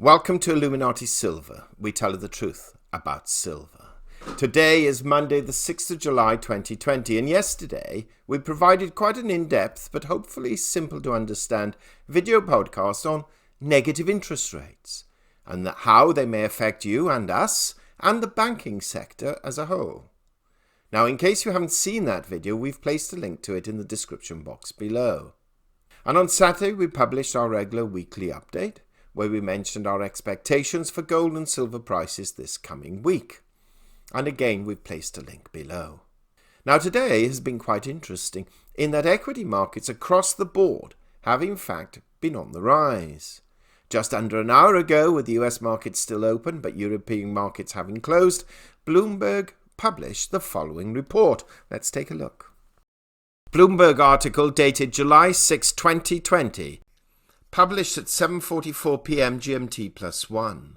Welcome to Illuminati Silver. We tell you the truth about silver. Today is Monday the 6th of July 2020, and yesterday we provided quite an in-depth but hopefully simple to understand video podcast on negative interest rates and how they may affect you and us and the banking sector as a whole. Now, in case you haven't seen that video, we've placed a link to it in the description box below. And on Saturday we published our regular weekly update, where we mentioned our expectations for gold and silver prices this coming week. And again, we've placed a link below. Now, today has been quite interesting in that equity markets across the board have in fact been on the rise. Just under an hour ago, with the US markets still open but European markets having closed, Bloomberg published the following report. Let's take a look. Bloomberg article dated July 6, 2020. Published at 7:44 p.m. GMT +1.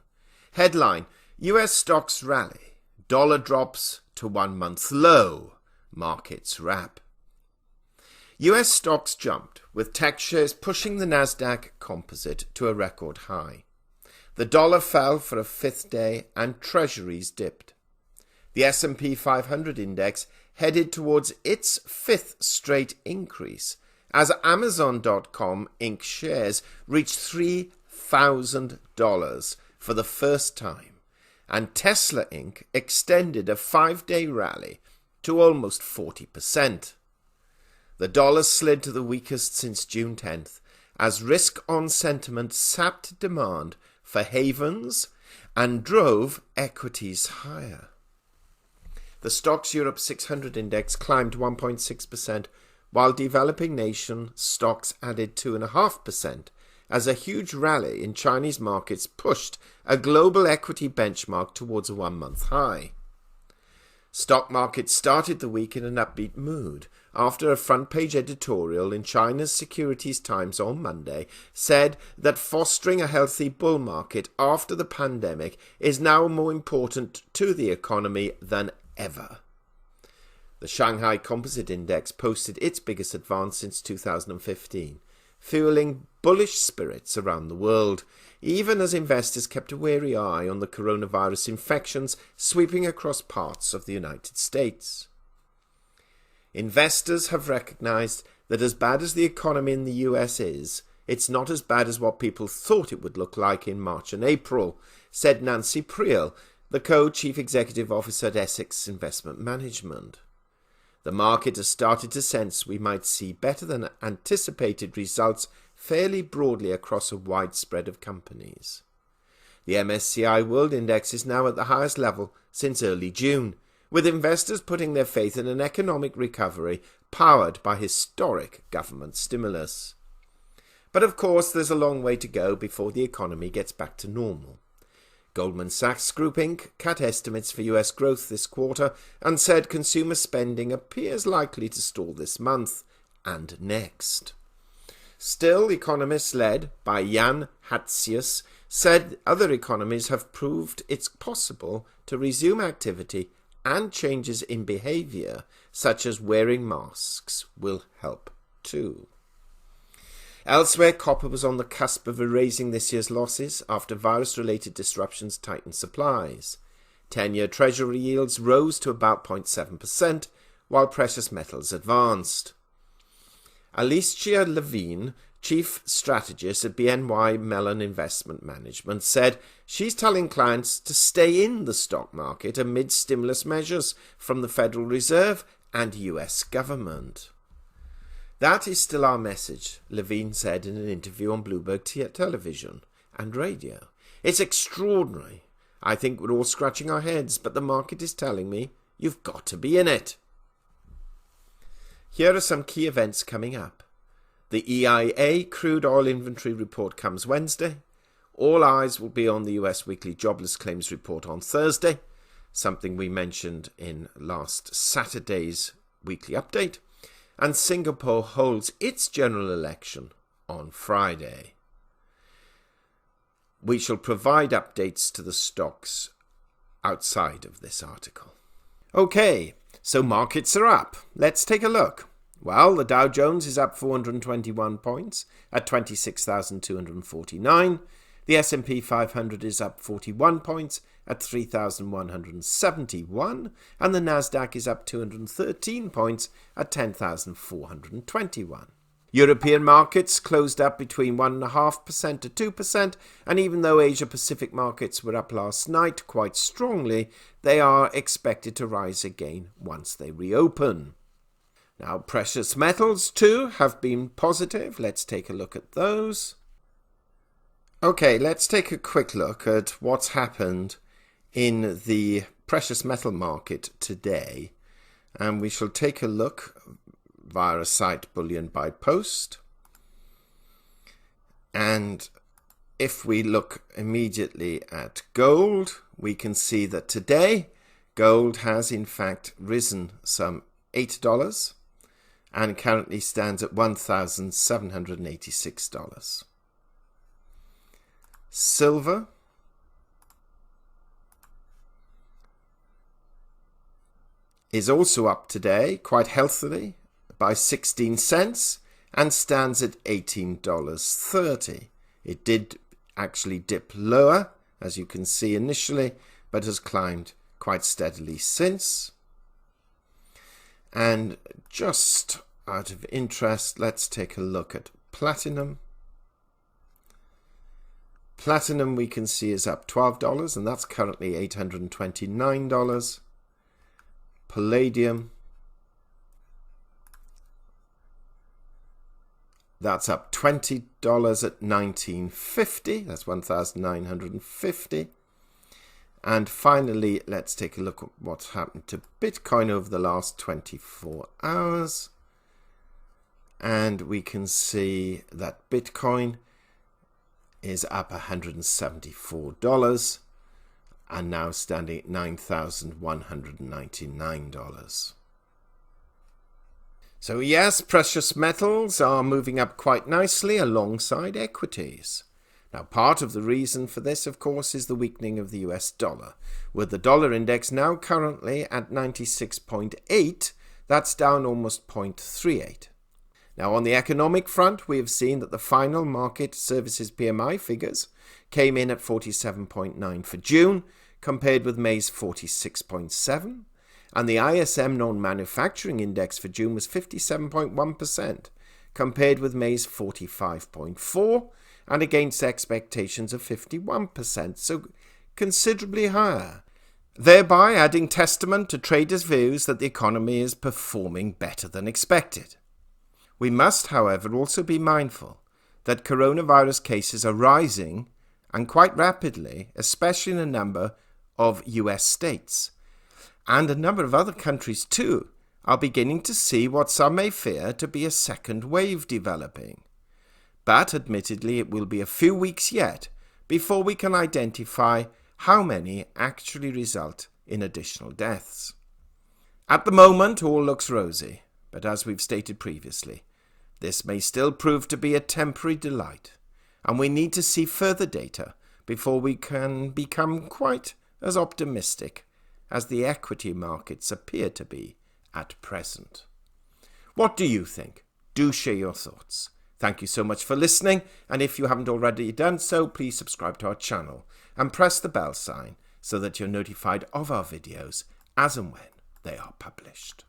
Headline: US stocks rally. Dollar drops to 1 month low. Markets wrap. US stocks jumped, with tech shares pushing the Nasdaq Composite to a record high. The dollar fell for a fifth day and treasuries dipped. The S&P 500 index headed towards its fifth straight increase, as Amazon.com Inc. shares reached $3,000 for the first time, and Tesla Inc. extended a 5-day rally to almost 40%. The dollar slid to the weakest since June 10th, as risk-on sentiment sapped demand for havens and drove equities higher. The Stoxx Europe 600 index climbed 1.6%, while developing nation stocks added 2.5%, as a huge rally in Chinese markets pushed a global equity benchmark towards a 1-month high. Stock markets started the week in an upbeat mood after a front-page editorial in China's Securities Times on Monday said that fostering a healthy bull market after the pandemic is now more important to the economy than ever. The Shanghai Composite Index posted its biggest advance since 2015, fueling bullish spirits around the world, even as investors kept a wary eye on the coronavirus infections sweeping across parts of the United States. Investors have recognized that as bad as the economy in the US is, it's not as bad as what people thought it would look like in March and April, said Nancy Priel, the co-chief executive officer at Essex Investment Management. The market has started to sense we might see better than anticipated results fairly broadly across a wide spread of companies. The MSCI World Index is now at the highest level since early June, with investors putting their faith in an economic recovery powered by historic government stimulus. But of course, there's a long way to go before the economy gets back to normal. Goldman Sachs Group Inc. cut estimates for US growth this quarter and said consumer spending appears likely to stall this month and next. Still, economists led by Jan Hatzius said other economies have proved it's possible to resume activity, and changes in behavior, such as wearing masks, will help too. Elsewhere, copper was on the cusp of erasing this year's losses after virus-related disruptions tightened supplies. 10-year Treasury yields rose to about 0.7%, while precious metals advanced. Alicia Levine, chief strategist at BNY Mellon Investment Management, said she's telling clients to stay in the stock market amid stimulus measures from the Federal Reserve and US government. That is still our message, Levine said in an interview on Bloomberg television and radio. It's extraordinary. I think we're all scratching our heads, but the market is telling me you've got to be in it. Here are some key events coming up. The EIA crude oil inventory report comes Wednesday. All eyes will be on the US weekly jobless claims report on Thursday, something we mentioned in last Saturday's weekly update. And Singapore holds its general election on Friday. We shall provide updates to the stocks outside of this article. Okay, so markets are up. Let's take a look. Well, the Dow Jones is up 421 points at 26,249. The S&P 500 is up 41 points at 3,171, and the Nasdaq is up 213 points at 10,421. European markets closed up between 1.5% to 2%, and even though Asia-Pacific markets were up last night quite strongly, they are expected to rise again once they reopen. Now, precious metals too have been positive. Let's take a look at those. Okay, let's take a quick look at what's happened in the precious metal market today. And we shall take a look via a site, Bullion by Post. And if we look immediately at gold, we can see that today gold has in fact risen some $8 and currently stands at $1,786. Silver is also up today quite healthily by 16 cents and stands at $18.30. It did actually dip lower, as you can see initially, but has climbed quite steadily since. And just out of interest, let's take a look at platinum. Platinum we can see is up $12, and that's currently $829. Palladium, that's up $20 at $19.50. That's $1,950. And finally, let's take a look at what's happened to Bitcoin over the last 24 hours. And we can see that Bitcoin is up $174 and now standing at $9,199. So yes, precious metals are moving up quite nicely alongside equities. Now, part of the reason for this, of course, is the weakening of the US dollar, with the dollar index now currently at 96.8, that's down almost 0.38. Now, on the economic front, we have seen that the final market services PMI figures came in at 47.9 for June, compared with May's 46.7, and the ISM non-manufacturing index for June was 57.1%, compared with May's 45.4, and against expectations of 51%, so considerably higher, thereby adding testament to traders' views that the economy is performing better than expected. We must, however, also be mindful that coronavirus cases are rising, and quite rapidly, especially in a number of US states. And a number of other countries too are beginning to see what some may fear to be a second wave developing. But admittedly, it will be a few weeks yet before we can identify how many actually result in additional deaths. At the moment, all looks rosy, but as we've stated previously, this may still prove to be a temporary delight, and we need to see further data before we can become quite as optimistic as the equity markets appear to be at present. What do you think? Do share your thoughts. Thank you so much for listening, and if you haven't already done so, please subscribe to our channel and press the bell sign so that you're notified of our videos as and when they are published.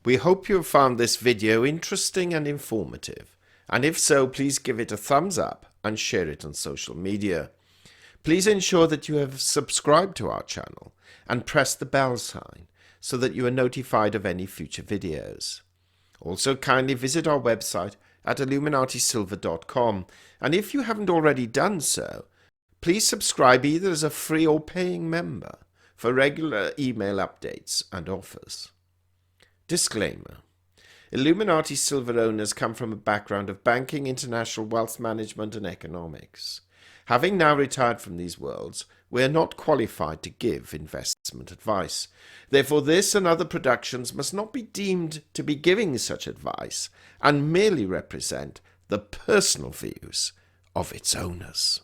We hope you have found this video interesting and informative, and if so, please give it a thumbs up and share it on social media. Please ensure that you have subscribed to our channel and press the bell sign so that you are notified of any future videos. Also, kindly visit our website at illuminatisilver.com, and if you haven't already done so, please subscribe either as a free or paying member for regular email updates and offers. Disclaimer: Illuminati Silver owners come from a background of banking, international wealth management and economics. Having now retired from these worlds, we are not qualified to give investment advice. Therefore, this and other productions must not be deemed to be giving such advice and merely represent the personal views of its owners.